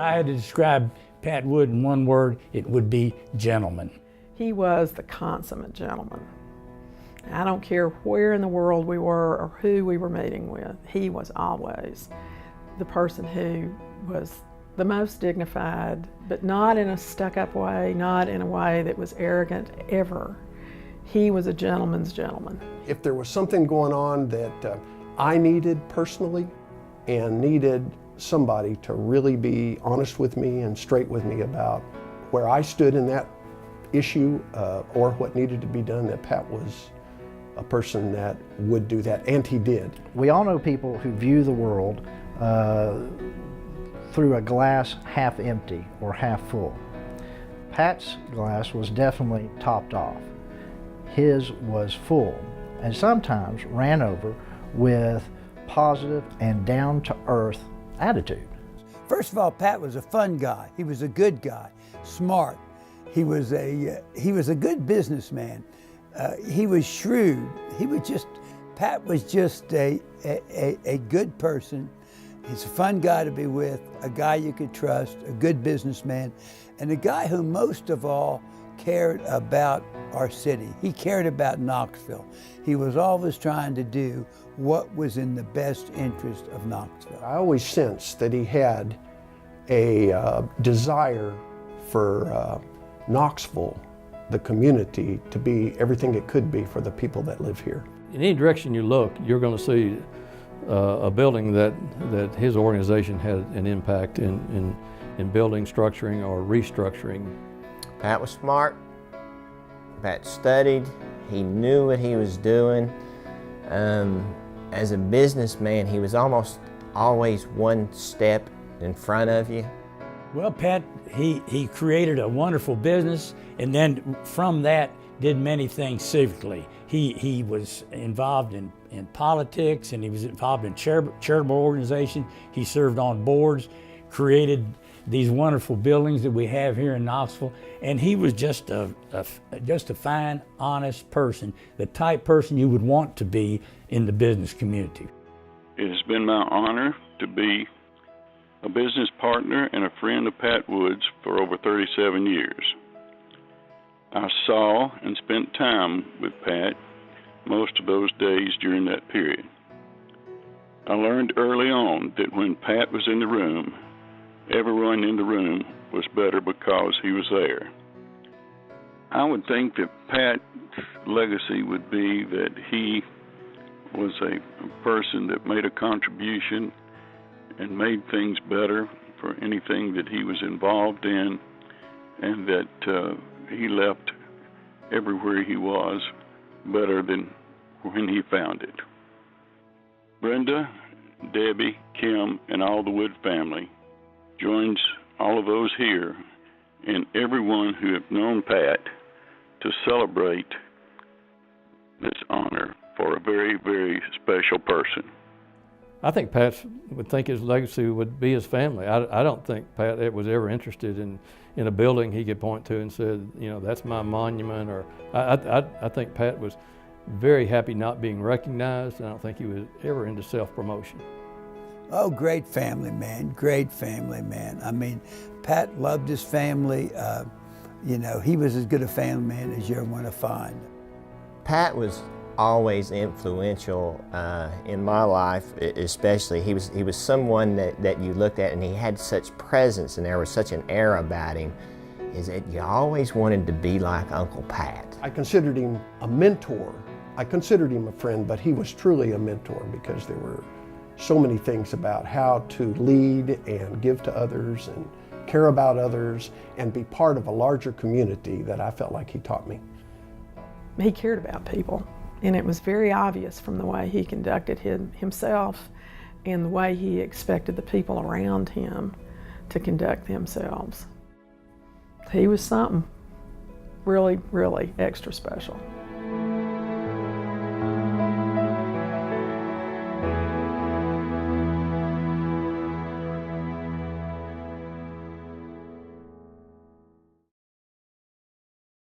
I had to describe Pat Wood in one word, it would be gentleman. He was the consummate gentleman. I don't care where in the world we were or who we were meeting with, he was always the person who was the most dignified, but not in a stuck-up way, not in a way that was arrogant, ever. He was a gentleman's gentleman. If there was something going on that I needed personally and needed somebody to really be honest with me and straight with me about where I stood in that issue or what needed to be done, that Pat was a person that would do that, and he did. We all know people who view the world through a glass half empty or half full. Pat's glass was definitely topped off. His was full, and sometimes ran over with positive and down-to-earth attitude. First of all, Pat was a fun guy. He was a good guy, smart. He was a good businessman. He was shrewd. Pat was just a good person. He's a fun guy to be with, a guy you could trust, a good businessman, and a guy who most of all cared about our city. He cared about Knoxville. He was always trying to do what was in the best interest of Knoxville. I always sensed that he had a desire for Knoxville, the community, to be everything it could be for the people that live here. In any direction you look, you're going to see a building that his organization had an impact in building, structuring, or restructuring. Pat was smart. Pat studied. He knew what he was doing. As a businessman, he was almost always one step in front of you. Well, Pat, he created a wonderful business, and then from that did many things civically. He was involved in politics, and he was involved in charitable organizations. He served on boards, created these wonderful buildings that we have here in Knoxville, and he was just a fine, honest person, the type person you would want to be in the business community. It has been my honor to be a business partner and a friend of Pat Wood's for over 37 years. I saw and spent time with Pat most of those days during that period. I learned early on that when Pat was in the room, everyone in the room was better because he was there. I would think that Pat's legacy would be that he was a person that made a contribution and made things better for anything that he was involved in, and that he left everywhere he was better than when he found it. Brenda, Debbie, Kim, and all the Wood family joins all of those here and everyone who have known Pat to celebrate this honor for a very, very special person. I think Pat would think his legacy would be his family. I don't think Pat was ever interested in a building he could point to and said, you know, that's my monument. Or I think Pat was very happy not being recognized. I don't think he was ever into self-promotion. Oh, great family man, great family man. I mean, Pat loved his family. You know, he was as good a family man as you ever want to find. Pat was always influential in my life, especially. He was someone that you looked at and he had such presence and there was such an air about him, is that you always wanted to be like Uncle Pat. I considered him a mentor. I considered him a friend, but he was truly a mentor because there were so many things about how to lead and give to others and care about others and be part of a larger community that I felt like he taught me. He cared about people, and it was very obvious from the way he conducted himself and the way he expected the people around him to conduct themselves. He was something really, really extra special.